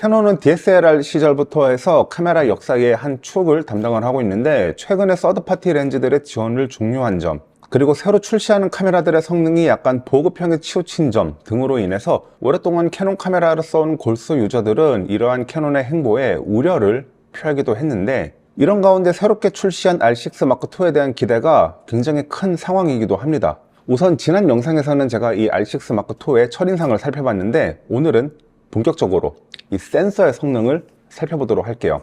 캐논은 DSLR 시절부터 해서 카메라 역사의 한 축을 담당을 하고 있는데, 최근에 서드파티 렌즈들의 지원을 종료한 점, 그리고 새로 출시하는 카메라들의 성능이 약간 보급형에 치우친 점 등으로 인해서 오랫동안 캐논 카메라를 써온 골수 유저들은 이러한 캐논의 행보에 우려를 표하기도 했는데, 이런 가운데 새롭게 출시한 R6 마크2에 대한 기대가 굉장히 큰 상황이기도 합니다. 우선 지난 영상에서는 제가 이 R6 마크2의 첫인상을 살펴봤는데, 오늘은 본격적으로 이 센서의 성능을 살펴보도록 할게요.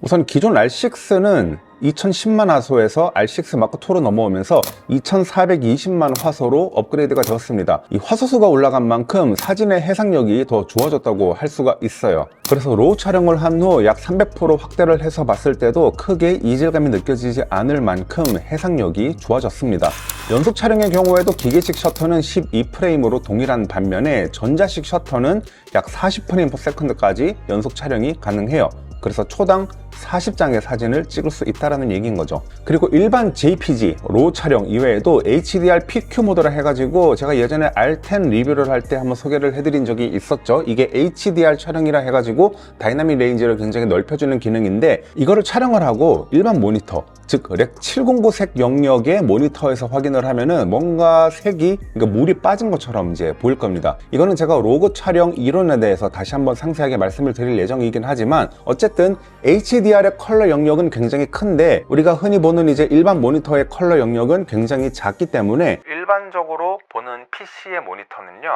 우선 기존 R6는 2010만 화소에서 R6 마크2로 넘어오면서 2420만 화소로 업그레이드가 되었습니다. 이 화소수가 올라간 만큼 사진의 해상력이 더 좋아졌다고 할 수가 있어요. 그래서 로우 촬영을 한 후 약 300% 확대를 해서 봤을 때도 크게 이질감이 느껴지지 않을 만큼 해상력이 좋아졌습니다. 연속 촬영의 경우에도 기계식 셔터는 12프레임으로 동일한 반면에 전자식 셔터는 약 40프레임/세컨드까지 연속 촬영이 가능해요. 그래서 초당 40장의 사진을 찍을 수 있다는 얘기인 거죠. 그리고 일반 JPG, 로우 촬영 이외에도 HDR PQ 모드라 해가지고 제가 예전에 R10 리뷰를 할 때 한번 소개를 해드린 적이 있었죠. 이게 HDR 촬영이라 해가지고 다이나믹 레인지를 굉장히 넓혀주는 기능인데, 이거를 촬영을 하고 일반 모니터, 즉 렉 709 색 영역의 모니터에서 확인을 하면은 뭔가 색이, 그러니까 물이 빠진 것처럼 이제 보일 겁니다. 이거는 제가 로그 촬영 이론에 대해서 다시 한번 상세하게 말씀을 드릴 예정이긴 하지만, 어쨌든 HDR의 컬러 영역은 굉장히 큰데 우리가 흔히 보는 이제 일반 모니터의 컬러 영역은 굉장히 작기 때문에, 일반적으로 보는 PC의 모니터는요,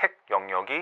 색 영역이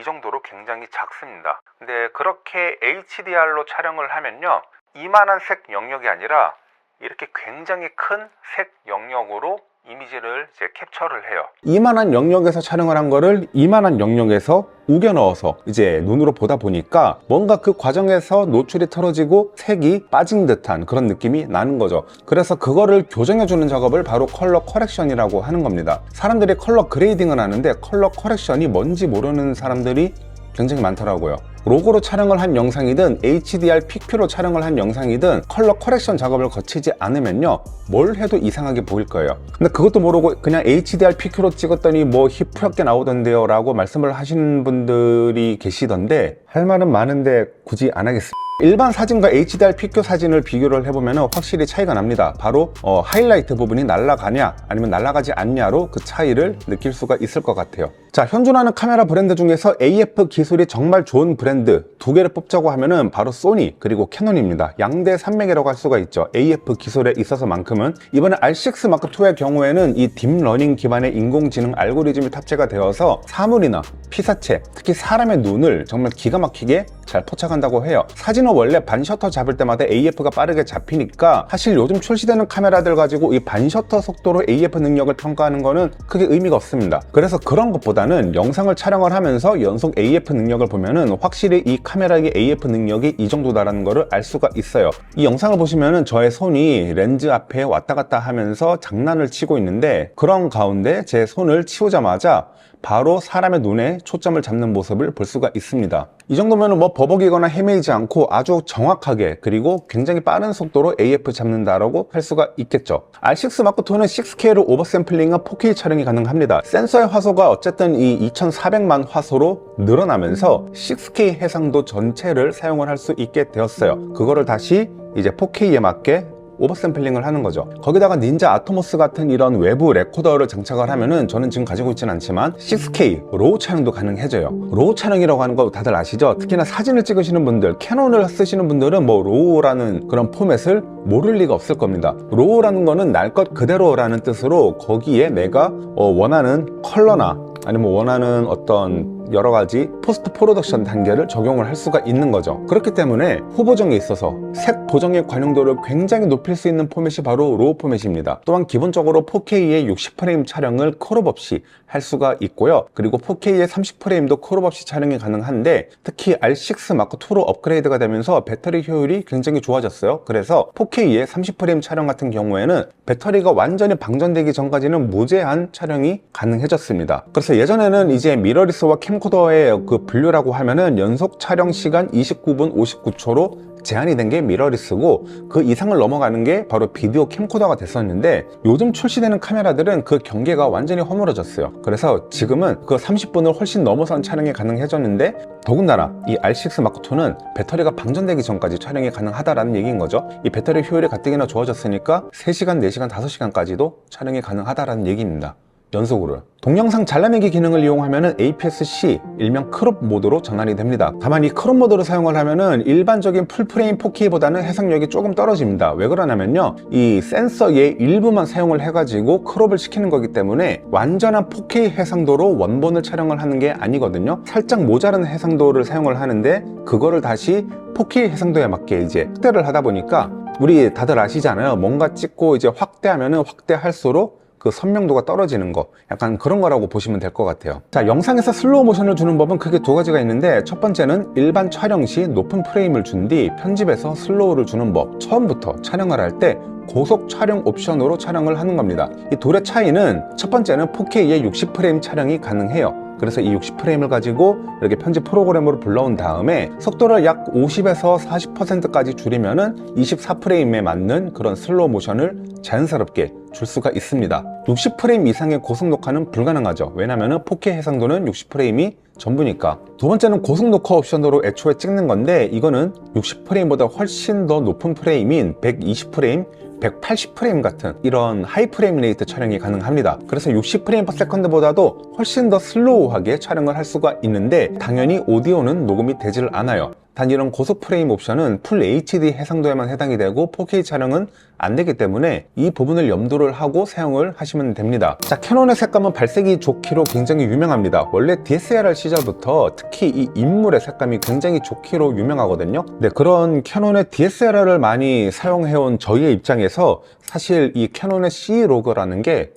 이 정도로 굉장히 작습니다. 근데 그렇게 HDR로 촬영을 하면요, 이만한 색 영역이 아니라 이렇게 굉장히 큰 색 영역으로 이미지를 이제 캡처를 해요. 이만한 영역에서 촬영을 한 거를 이만한 영역에서 우겨 넣어서 이제 눈으로 보다 보니까 뭔가 그 과정에서 노출이 틀어지고 색이 빠진 듯한 그런 느낌이 나는 거죠. 그래서 그거를 교정해주는 작업을 바로 컬러 커렉션이라고 하는 겁니다. 사람들이 컬러 그레이딩을 하는데 컬러 커렉션이 뭔지 모르는 사람들이 굉장히 많더라고요. 로고로 촬영을 한 영상이든 HDR PQ로 촬영을 한 영상이든 컬러 커렉션 작업을 거치지 않으면요, 뭘 해도 이상하게 보일 거예요. 근데 그것도 모르고 그냥 HDR PQ로 찍었더니 뭐 희뿌옇게 나오던데요 라고 말씀을 하시는 분들이 계시던데, 할 말은 많은데 굳이 안 하겠습니다. 일반 사진과 HDR PQ 사진을 비교를 해보면 확실히 차이가 납니다. 바로 하이라이트 부분이 날아가냐 아니면 날아가지 않냐로 그 차이를 느낄 수가 있을 것 같아요. 자, 현존하는 카메라 브랜드 중에서 AF 기술이 정말 좋은 브랜드 두 개를 뽑자고 하면은 바로 소니 그리고 캐논입니다. 양대 산맥이라고 할 수가 있죠. AF 기술에 있어서만큼은. 이번에 R6 마크2의 경우에는 이 딥러닝 기반의 인공지능 알고리즘이 탑재가 되어서 사물이나 피사체, 특히 사람의 눈을 정말 기가 막히게 잘 포착한다고 해요. 사진은 원래 반셔터 잡을 때마다 AF가 빠르게 잡히니까 사실 요즘 출시되는 카메라들 가지고 이 반셔터 속도로 AF 능력을 평가하는 거는 크게 의미가 없습니다. 그래서 그런 것보다는 영상을 촬영을 하면서 연속 AF 능력을 보면은 확실히 이 카메라의 AF 능력이 이 정도다라는 거를 알 수가 있어요. 이 영상을 보시면은 저의 손이 렌즈 앞에 왔다 갔다 하면서 장난을 치고 있는데, 그런 가운데 제 손을 치우자마자 바로 사람의 눈에 초점을 잡는 모습을 볼 수가 있습니다. 이 정도면 뭐 버벅이거나 헤매이지 않고 아주 정확하게 그리고 굉장히 빠른 속도로 AF 잡는다라고 할 수가 있겠죠. R6 마크2는 6K로 오버샘플링한 4K 촬영이 가능합니다. 센서의 화소가 어쨌든 이 2400만 화소로 늘어나면서 6K 해상도 전체를 사용을 할 수 있게 되었어요. 그거를 다시 이제 4K에 맞게 오버샘플링을 하는 거죠. 거기다가 닌자 아토모스 같은 이런 외부 레코더를 장착을 하면은, 저는 지금 가지고 있지는 않지만 6K 로우 촬영도 가능해져요. 로우 촬영이라고 하는 거 다들 아시죠? 특히나 사진을 찍으시는 분들, 캐논을 쓰시는 분들은 뭐 로우라는 그런 포맷을 모를 리가 없을 겁니다. 로우라는 거는 날 것 그대로라는 뜻으로 거기에 내가 원하는 컬러나 아니면 원하는 어떤 여러 가지 포스트 프로덕션 단계를 적용을 할 수가 있는 거죠. 그렇기 때문에 후보정에 있어서 색 보정의 관용도를 굉장히 높일 수 있는 포맷이 바로 로우 포맷입니다. 또한 기본적으로 4K의 60프레임 촬영을 컷업 없이 할 수가 있고요. 그리고 4K의 30프레임도 컷업 없이 촬영이 가능한데, 특히 R6 마크2로 업그레이드가 되면서 배터리 효율이 굉장히 좋아졌어요. 그래서 4K의 30프레임 촬영 같은 경우에는 배터리가 완전히 방전되기 전까지는 무제한 촬영이 가능해졌습니다. 그래서 예전에는 이제 미러리스와 캠 캠코더의 그 분류라고 하면은 연속 촬영 시간 29분 59초로 제한이 된 게 미러리스고, 그 이상을 넘어가는 게 바로 비디오 캠코더가 됐었는데, 요즘 출시되는 카메라들은 그 경계가 완전히 허물어졌어요. 그래서 지금은 그 30분을 훨씬 넘어선 촬영이 가능해졌는데, 더군다나 이 R6 마크2는 배터리가 방전되기 전까지 촬영이 가능하다라는 얘기인 거죠. 이 배터리 효율이 가뜩이나 좋아졌으니까 3시간, 4시간, 5시간까지도 촬영이 가능하다라는 얘기입니다. 연속으로. 동영상 잘라내기 기능을 이용하면 APS-C, 일명 크롭 모드로 전환이 됩니다. 다만 이 크롭 모드를 사용을 하면은 일반적인 풀프레임 4K보다는 해상력이 조금 떨어집니다. 왜 그러냐면요, 이 센서의 일부만 사용을 해가지고 크롭을 시키는 거기 때문에 완전한 4K 해상도로 원본을 촬영을 하는 게 아니거든요. 살짝 모자란 해상도를 사용을 하는데, 그거를 다시 4K 해상도에 맞게 이제 확대를 하다 보니까, 우리 다들 아시잖아요. 뭔가 찍고 이제 확대하면은 확대할수록 그 선명도가 떨어지는 거, 약간 그런 거라고 보시면 될 것 같아요. 자, 영상에서 슬로우 모션을 주는 법은 크게 2가지가 있는데, 첫 번째는 일반 촬영 시 높은 프레임을 준 뒤 편집에서 슬로우를 주는 법. 처음부터 촬영을 할 때 고속 촬영 옵션으로 촬영을 하는 겁니다. 이 둘의 차이는, 첫 번째는 4K에 60프레임 촬영이 가능해요. 그래서 이 60프레임을 가지고 이렇게 편집 프로그램으로 불러온 다음에 속도를 약 50에서 40%까지 줄이면은 24프레임에 맞는 그런 슬로우 모션을 자연스럽게 줄 수가 있습니다. 60프레임 이상의 고속 녹화는 불가능하죠. 왜냐면은 4K 해상도는 60프레임이 전부니까. 두 번째는 고속 녹화 옵션으로 애초에 찍는 건데, 이거는 60프레임보다 훨씬 더 높은 프레임인 120프레임, 180프레임 같은 이런 하이 프레임 레이트 촬영이 가능합니다. 그래서 60프레임 per second보다도 훨씬 더 슬로우하게 촬영을 할 수가 있는데, 당연히 오디오는 녹음이 되질 않아요. 단 이런 고속 프레임 옵션은 풀 HD 해상도에만 해당이 되고 4K 촬영은 안 되기 때문에 이 부분을 염두를 하고 사용을 하시면 됩니다. 자, 캐논의 색감은 발색이 좋기로 굉장히 유명합니다. 원래 DSLR 시절부터 특히 이 인물의 색감이 굉장히 좋기로 유명하거든요. 네, 그런 캐논의 DSLR을 많이 사용해온 저희의 입장에서 사실 이 캐논의 C로그라는 게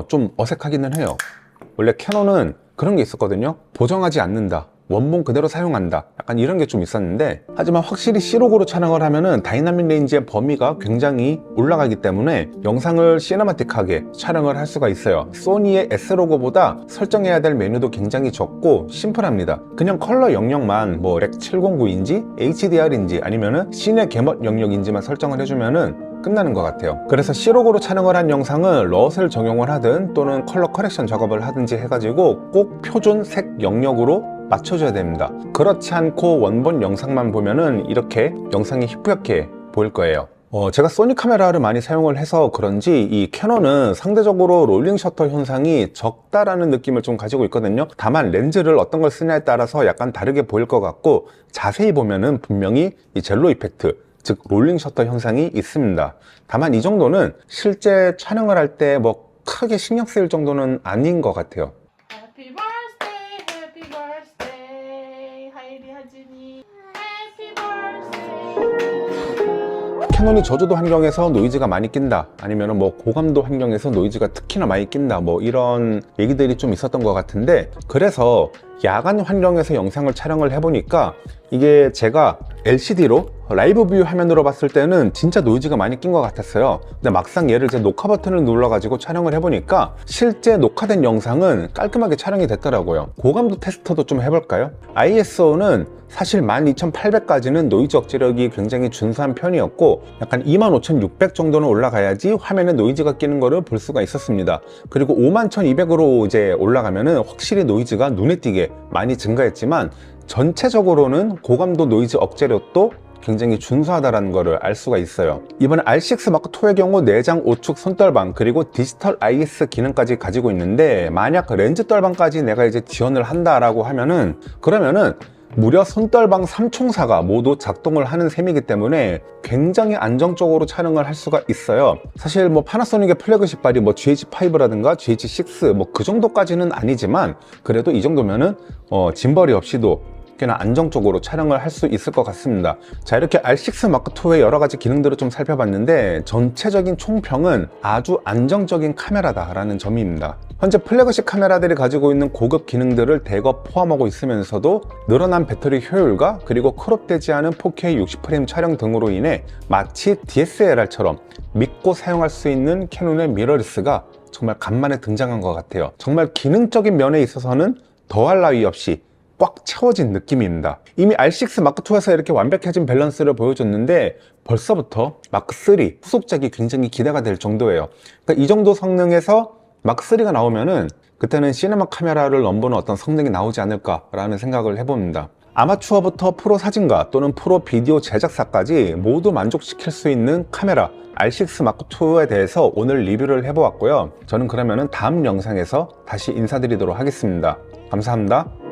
좀 어색하기는 해요. 원래 캐논은 그런 게 있었거든요. 보정하지 않는다, 원본 그대로 사용한다, 약간 이런 게 좀 있었는데, 하지만 확실히 C로그로 촬영을 하면은 다이나믹 레인지의 범위가 굉장히 올라가기 때문에 영상을 시네마틱하게 촬영을 할 수가 있어요. 소니의 S로그보다 설정해야 될 메뉴도 굉장히 적고 심플합니다. 그냥 컬러 영역만 뭐 렉 709인지 HDR인지 아니면은 시네 개멋 영역인지만 설정을 해주면은 끝나는 것 같아요. 그래서 C로그로 촬영을 한 영상은 럿을 적용을 하든 또는 컬러 커렉션 작업을 하든지 해가지고 꼭 표준 색 영역으로 맞춰줘야 됩니다. 그렇지 않고 원본 영상만 보면은 이렇게 영상이 희뿌옇게 보일 거예요. 제가 소니 카메라를 많이 사용을 해서 그런지 이 캐논은 상대적으로 롤링 셔터 현상이 적다라는 느낌을 좀 가지고 있거든요. 다만 렌즈를 어떤 걸 쓰냐에 따라서 약간 다르게 보일 것 같고, 자세히 보면은 분명히 이 젤로 이펙트, 즉 롤링 셔터 현상이 있습니다. 다만 이 정도는 실제 촬영을 할 때 뭐 크게 신경 쓰일 정도는 아닌 것 같아요. Happy birthday, 하이리 하진이. Happy birthday. 캐논이 저조도 환경에서 노이즈가 많이 낀다, 아니면 뭐 고감도 환경에서 노이즈가 특히나 많이 낀다, 뭐 이런 얘기들이 좀 있었던 것 같은데, 그래서 야간 환경에서 영상을 촬영을 해보니까 이게 제가 LCD로 라이브 뷰 화면으로 봤을 때는 진짜 노이즈가 많이 낀 것 같았어요. 근데 막상 얘를 제 녹화 버튼을 눌러가지고 촬영을 해보니까 실제 녹화된 영상은 깔끔하게 촬영이 됐더라고요. 고감도 테스터도 좀 해볼까요? ISO는 사실 12800까지는 노이즈 억제력이 굉장히 준수한 편이었고, 약간 25600 정도는 올라가야지 화면에 노이즈가 끼는 거를 볼 수가 있었습니다. 그리고 51200으로 이제 올라가면은 확실히 노이즈가 눈에 띄게 많이 증가했지만, 전체적으로는 고감도 노이즈 억제력도 굉장히 준수하다는 것을 알 수가 있어요. 이번에 R6 마크2의 경우 내장 오축 손떨방 그리고 디지털 IS 기능까지 가지고 있는데, 만약 렌즈 떨방까지 내가 이제 지원을 한다라고 하면은, 그러면은 무려 손떨방 3총사가 모두 작동을 하는 셈이기 때문에 굉장히 안정적으로 촬영을 할 수가 있어요. 사실 뭐 파나소닉의 플래그십 발이 뭐 GH5라든가 GH6 뭐 그 정도까지는 아니지만, 그래도 이 정도면은 짐벌이 없이도 꽤나 안정적으로 촬영을 할 수 있을 것 같습니다. 자, 이렇게 R6 마크2의 여러 가지 기능들을 좀 살펴봤는데, 전체적인 총평은 아주 안정적인 카메라다라는 점입니다. 현재 플래그십 카메라들이 가지고 있는 고급 기능들을 대거 포함하고 있으면서도 늘어난 배터리 효율과 그리고 크롭되지 않은 4K 60프레임 촬영 등으로 인해 마치 DSLR처럼 믿고 사용할 수 있는 캐논의 미러리스가 정말 간만에 등장한 것 같아요. 정말 기능적인 면에 있어서는 더할 나위 없이 꽉 채워진 느낌입니다. 이미 R6 마크2에서 이렇게 완벽해진 밸런스를 보여줬는데 벌써부터 마크3 후속작이 굉장히 기대가 될 정도예요. 그러니까 이 정도 성능에서 마크3가 나오면은 그때는 시네마 카메라를 넘보는 어떤 성능이 나오지 않을까라는 생각을 해봅니다. 아마추어부터 프로 사진가 또는 프로 비디오 제작사까지 모두 만족시킬 수 있는 카메라 R6 마크2에 대해서 오늘 리뷰를 해보았고요. 저는 그러면은 다음 영상에서 다시 인사드리도록 하겠습니다. 감사합니다.